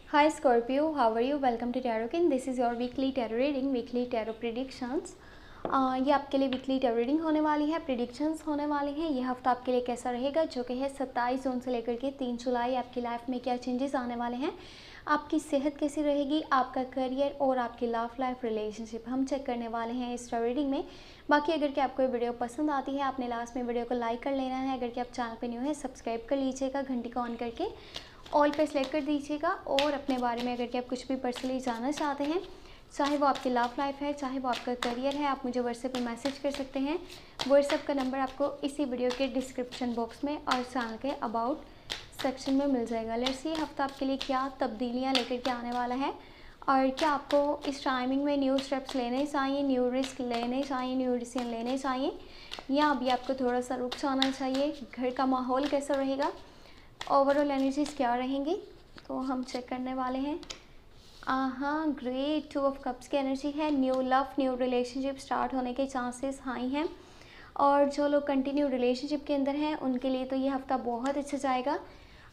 Hi Scorpio, how are you? Welcome to Tarot King. This is your weekly tarot reading, weekly tarot predictions. ये आपके लिए weekly tarot reading होने वाली है, predictions होने वाली हैं। ये हफ्ता आपके लिए कैसा रहेगा, जो कि है 27 जून से लेकर के 3 जुलाई। आपकी लाइफ में क्या चेंजेस आने वाले हैं, आपकी सेहत कैसी रहेगी, आपका करियर और आपकी लव लाइफ रिलेशनशिप हम चेक करने वाले हैं इस tarot reading में। बाकी अगर कि आपको ये वीडियो पसंद आती है, आपने लास्ट में वीडियो को लाइक कर लेना है। अगर कि आप चैनल पे न्यू है, सब्सक्राइब कर लीजिएगा, घंटी को ऑन करके ऑल पे सेलेक्ट कर दीजिएगा। और अपने बारे में अगर कि आप कुछ भी पर्सनली जानना चाहते हैं, चाहे वो आपकी लव लाइफ है, चाहे वो आपका करियर है, आप मुझे व्हाट्सएप पे मैसेज कर सकते हैं। व्हाट्सएप का नंबर आपको इसी वीडियो के डिस्क्रिप्शन बॉक्स में और चैनल के अबाउट सेक्शन में मिल जाएगा। लेट्स सी हफ्ता आपके लिए क्या तब्दीलियाँ लेकर के आने वाला है और क्या आपको इस टाइमिंग में न्यू स्टेप्स लेने चाहिए, न्यू रिस्क लेने चाहिए, न्यू डिसीजन लेने चाहिए, या अभी आपको थोड़ा सा रुक जाना चाहिए। घर का माहौल कैसा रहेगा, ओवरऑल एनर्जीज क्या रहेंगी, तो हम चेक करने वाले हैं। हाँ, ग्रेट 2 ऑफ कप्स की एनर्जी है। New love, new relationship start होने के चांसेस हाई हैं। और जो लोग कंटिन्यू रिलेशनशिप के अंदर हैं उनके लिए तो ये हफ्ता बहुत अच्छा जाएगा।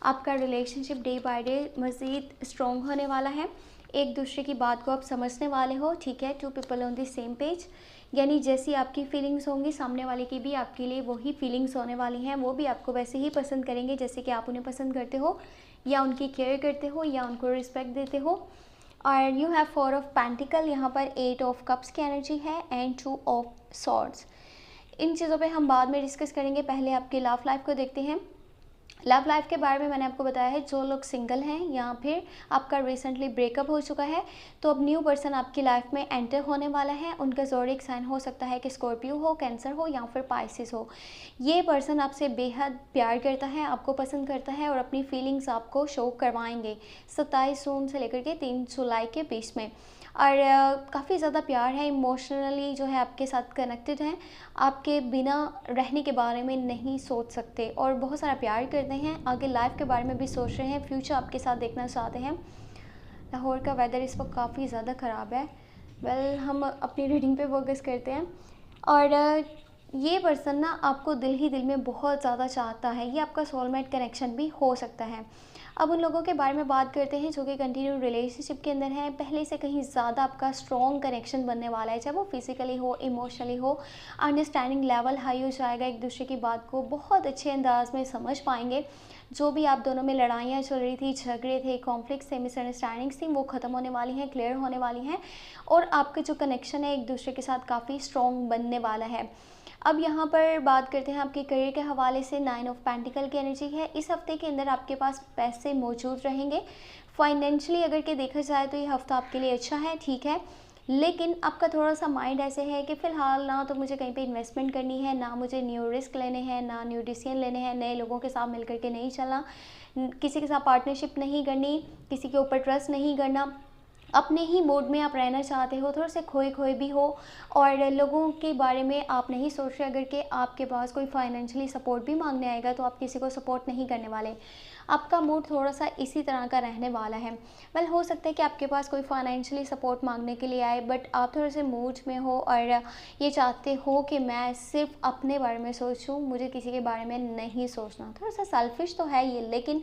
आपका रिलेशनशिप डे बाय डे मज़ीद स्ट्रॉन्ग होने वाला है। एक दूसरे की बात को आप समझने वाले हो, ठीक है। 2 people on the same page, यानी जैसी आपकी फीलिंग्स होंगी, सामने वाले की भी आपके लिए वही फीलिंग्स होने वाली हैं। वो भी आपको वैसे ही पसंद करेंगे जैसे कि आप उन्हें पसंद करते हो, या उनकी केयर करते हो, या उनको रिस्पेक्ट देते हो। और यू हैव 4 ऑफ पेंटिकल, यहाँ पर 8 ऑफ कप्स की एनर्जी है एंड 2 ऑफ सॉर्ड्स। इन चीज़ों पे हम बाद में डिस्कस करेंगे। पहले आपकी लव लाइफ को देखते हैं। लव लाइफ के बारे में मैंने आपको बताया है, जो लोग सिंगल हैं या फिर आपका रिसेंटली ब्रेकअप हो चुका है, तो अब न्यू पर्सन आपकी लाइफ में एंटर होने वाला है। उनका ज़ोडिएक साइन हो सकता है कि स्कॉर्पियो हो, कैंसर हो, या फिर पाइसिस हो। ये पर्सन आपसे बेहद प्यार करता है, आपको पसंद करता है और अपनी फीलिंग्स आपको शो करवाएंगे 27 जून से लेकर के 3 जुलाई के बीच में। और काफ़ी ज़्यादा प्यार है, इमोशनली जो है आपके साथ कनेक्टेड हैं, आपके बिना रहने के बारे में नहीं सोच सकते और बहुत सारा प्यार करते हैं। आगे लाइफ के बारे में भी सोच रहे हैं, फ्यूचर आपके साथ देखना चाहते हैं। लाहौर का वेदर इस वक्त काफ़ी ज़्यादा ख़राब है। हम अपनी रीडिंग पे फोकस करते हैं। और ये पर्सन ना आपको दिल ही दिल में बहुत ज़्यादा चाहता है। ये आपका सोलमेट कनेक्शन भी हो सकता है। अब उन लोगों के बारे में बात करते हैं जो कि कंटिन्यू रिलेशनशिप के अंदर हैं। पहले से कहीं ज़्यादा आपका स्ट्रॉन्ग कनेक्शन बनने वाला है, चाहे वो फिजिकली हो, इमोशनली हो। अंडरस्टैंडिंग लेवल हाई हो जाएगा, एक दूसरे की बात को बहुत अच्छे अंदाज में समझ पाएंगे। जो भी आप दोनों में लड़ाइयाँ चल रही थी, झगड़े थे, कॉन्फ्लिक्ट्स थे, मिसअंडरस्टैंडिंग्स थी, वो ख़त्म होने वाली हैं, क्लियर होने वाली हैं। और आपका जो कनेक्शन है एक दूसरे के साथ काफ़ी स्ट्रॉन्ग बनने वाला है। अब यहाँ पर बात करते हैं आपके करियर के हवाले से। 9 ऑफ पेंटिकल की एनर्जी है। इस हफ्ते के अंदर आपके पास पैसे मौजूद रहेंगे। फाइनेंशियली अगर के देखा जाए तो ये हफ्ता आपके लिए अच्छा है, ठीक है। लेकिन आपका थोड़ा सा माइंड ऐसे है कि फ़िलहाल ना तो मुझे कहीं पे इन्वेस्टमेंट करनी है, ना मुझे न्यू रिस्क लेने हैं, ना न्यू डिसीजन लेने हैं, नए लोगों के साथ मिल करके नहीं चलना, किसी के साथ पार्टनरशिप नहीं करनी, किसी के ऊपर ट्रस्ट नहीं करना। अपने ही मोड में आप रहना चाहते हो, थोड़े से खोए खोए भी हो और लोगों के बारे में आप नहीं सोच रहे। अगर कि आपके पास कोई फाइनेंशियली सपोर्ट भी मांगने आएगा तो आप किसी को सपोर्ट नहीं करने वाले। आपका मूड थोड़ा सा इसी तरह का रहने वाला है। हो सकता है कि आपके पास कोई फाइनेंशियली सपोर्ट मांगने के लिए आए, बट आप थोड़े से मूड में हो और ये चाहते हो कि मैं सिर्फ अपने बारे में सोचूं, मुझे किसी के बारे में नहीं सोचना। थोड़ा सा सेल्फिश तो है ये, लेकिन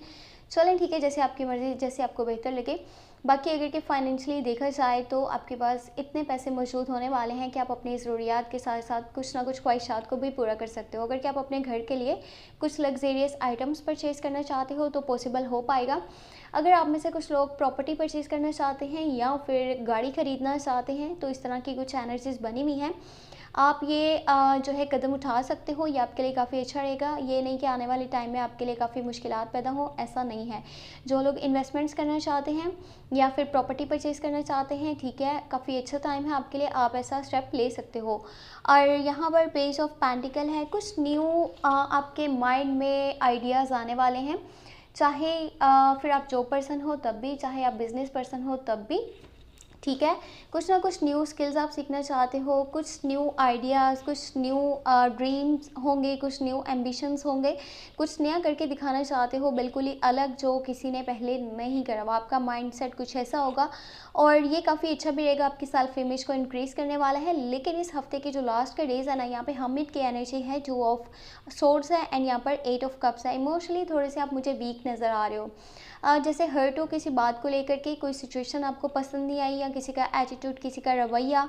चलें ठीक है, जैसे आपकी मर्ज़ी, जैसे आपको बेहतर लगे। बाकी अगर कि फाइनेंशियली देखा जाए तो आपके पास इतने पैसे मौजूद होने वाले हैं कि आप अपनी ज़रूरियात के साथ साथ कुछ ना कुछ ख्वाहिशात को भी पूरा कर सकते हो। अगर कि आप अपने घर के लिए कुछ लग्जेरियस आइटम्स परचेज़ करना चाहते हो तो पॉसिबल हो पाएगा। अगर आप में से कुछ लोग प्रॉपर्टी परचेज़ करना चाहते हैं या फिर गाड़ी ख़रीदना चाहते हैं तो इस तरह की कुछ एनर्जीज़ बनी हुई हैं। आप ये जो है कदम उठा सकते हो, ये आपके लिए काफ़ी अच्छा रहेगा। ये नहीं कि आने वाले टाइम में आपके लिए काफ़ी मुश्किलात पैदा हो, ऐसा नहीं है। जो लोग इन्वेस्टमेंट्स करना चाहते हैं या फिर प्रॉपर्टी परचेज़ करना चाहते हैं, ठीक है, काफ़ी अच्छा टाइम है आपके लिए, आप ऐसा स्टेप ले सकते हो। और यहाँ पर पेज ऑफ पेंटिकल है। कुछ न्यू आपके माइंड में आइडियाज़ आने वाले हैं, चाहे फिर आप जॉब पर्सन हो तब भी, चाहे आप बिज़नेस पर्सन हो तब भी, ठीक है। कुछ ना कुछ न्यू स्किल्स आप सीखना चाहते हो, कुछ न्यू आइडियाज़, कुछ न्यू ड्रीम्स होंगे, कुछ न्यू एम्बिशंस होंगे, कुछ नया करके दिखाना चाहते हो, बिल्कुल ही अलग जो किसी ने पहले नहीं करा हुआ। आपका माइंडसेट कुछ ऐसा होगा और ये काफ़ी अच्छा भी रहेगा, आपकी सेल्फ इमेज को इंक्रीज़ करने वाला है। लेकिन इस हफ्ते के जो लास्ट के डेज़ है ना, यहाँ पे हमिट की एनर्जी है, 2 ऑफ सोर्ड्स है एंड यहाँ पर 8 ऑफ कप्स है। इमोशनली थोड़े से आप मुझे वीक नज़र आ रहे हो। जैसे हर्ट हो किसी बात को लेकर के, कोई सिचुएशन आपको पसंद नहीं आई, या किसी का एटीट्यूड, किसी का रवैया,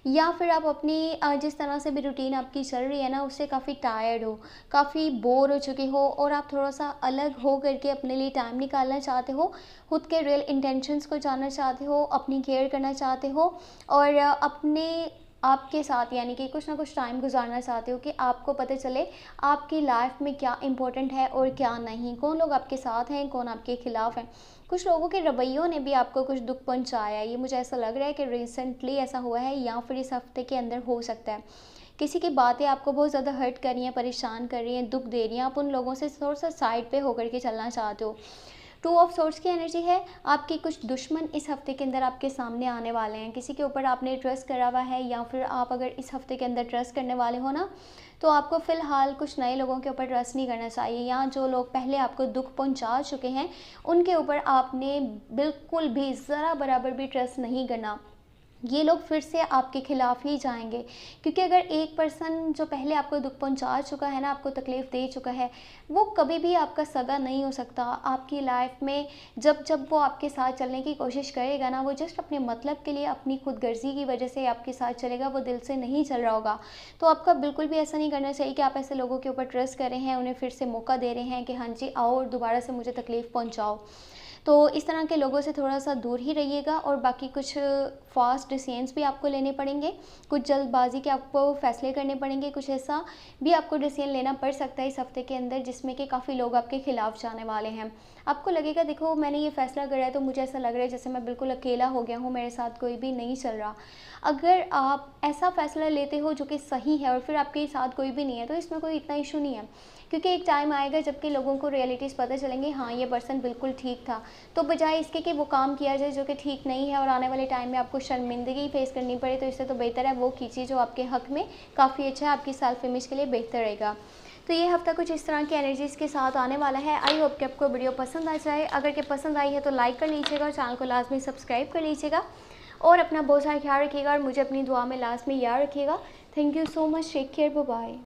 या फिर आप अपनी जिस तरह से भी रूटीन आपकी चल रही है ना, उससे काफ़ी टायर्ड हो, काफ़ी बोर हो चुके हो, और आप थोड़ा सा अलग हो करके अपने लिए टाइम निकालना चाहते हो, खुद के रियल इंटेंशंस को जानना चाहते हो, अपनी केयर करना चाहते हो, और अपने आपके साथ यानी कि कुछ ना कुछ टाइम गुजारना चाहते हो कि आपको पता चले आपकी लाइफ में क्या इम्पोर्टेंट है और क्या नहीं, कौन लोग आपके साथ हैं, कौन आपके खिलाफ हैं। कुछ लोगों के रवैयों ने भी आपको कुछ दुख पहुंचाया है, ये मुझे ऐसा लग रहा है कि रिसेंटली ऐसा हुआ है, या फिर इस हफ्ते के अंदर हो सकता है। किसी की बातें आपको बहुत ज़्यादा हर्ट कर रही हैं, परेशान कर रही हैं, दुख दे रही हैं, आप उन लोगों से थोड़ा सा साइड पे होकर के चलना चाहते हो। टू ऑफ सोर्ट्स की एनर्जी है, आपके कुछ दुश्मन इस हफ्ते के अंदर आपके सामने आने वाले हैं। किसी के ऊपर आपने ट्रस्ट करा हुआ है, या फिर आप अगर इस हफ्ते के अंदर ट्रस्ट करने वाले हो ना, तो आपको फ़िलहाल कुछ नए लोगों के ऊपर ट्रस्ट नहीं करना चाहिए, या जो लोग पहले आपको दुख पहुंचा चुके हैं उनके ऊपर आपने बिल्कुल भी ज़रा बराबर भी ट्रस्ट नहीं करना। ये लोग फिर से आपके खिलाफ ही जाएंगे, क्योंकि अगर एक पर्सन जो पहले आपको दुख पहुंचा चुका है ना, आपको तकलीफ़ दे चुका है, वो कभी भी आपका सगा नहीं हो सकता आपकी लाइफ में। जब जब वो आपके साथ चलने की कोशिश करेगा ना, वो जस्ट अपने मतलब के लिए, अपनी खुदगर्जी की वजह से आपके साथ चलेगा, वो दिल से नहीं चल रहा होगा। तो आपका बिल्कुल भी ऐसा नहीं करना चाहिए कि आप ऐसे लोगों के ऊपर ट्रस्ट कर रहे हैं, उन्हें फिर से मौका दे रहे हैं कि हाँ जी आओ और दोबारा से मुझे तकलीफ़ पहुँचाओ। तो इस तरह के लोगों से थोड़ा सा दूर ही रहिएगा, और बाकी कुछ फास्ट डिसीजंस भी आपको लेने पड़ेंगे, कुछ जल्दबाजी के आपको फैसले करने पड़ेंगे, कुछ ऐसा भी आपको डिसीजन लेना पड़ सकता है इस हफ्ते के अंदर जिसमें कि काफ़ी लोग आपके खिलाफ जाने वाले हैं। आपको लगेगा देखो मैंने ये फ़ैसला करा है तो मुझे ऐसा लग रहा है जैसे मैं बिल्कुल अकेला हो गया हूँ, मेरे साथ कोई भी नहीं चल रहा। अगर आप ऐसा फ़ैसला लेते हो जो कि सही है और फिर आपके साथ कोई भी नहीं है, तो इसमें कोई इतना इशू नहीं है, क्योंकि एक टाइम आएगा जबकि लोगों को रियलिटीज़ पता चलेंगे, हाँ ये पर्सन बिल्कुल ठीक था। तो बजाय इसके कि वो काम किया जाए जो कि ठीक नहीं है और आने वाले टाइम में आपको शर्मिंदगी फेस करनी पड़े, तो इससे तो बेहतर है वो कीजिए जो आपके हक़ में काफ़ी अच्छा है, आपकी सेल्फ इमेज के लिए बेहतर रहेगा। तो ये हफ्ता कुछ इस तरह की एनर्जीज़ के साथ आने वाला है। आई होप कि आपको वीडियो पसंद आ जाए। अगर के पसंद आई है तो लाइक कर लीजिएगा और चैनल को लाजमी सब्सक्राइब कर लीजिएगा, और अपना बहुत सारा ख्याल रखिएगा और मुझे अपनी दुआ में लास्ट में याद रखिएगा। Thank you so much, take care, bye bye.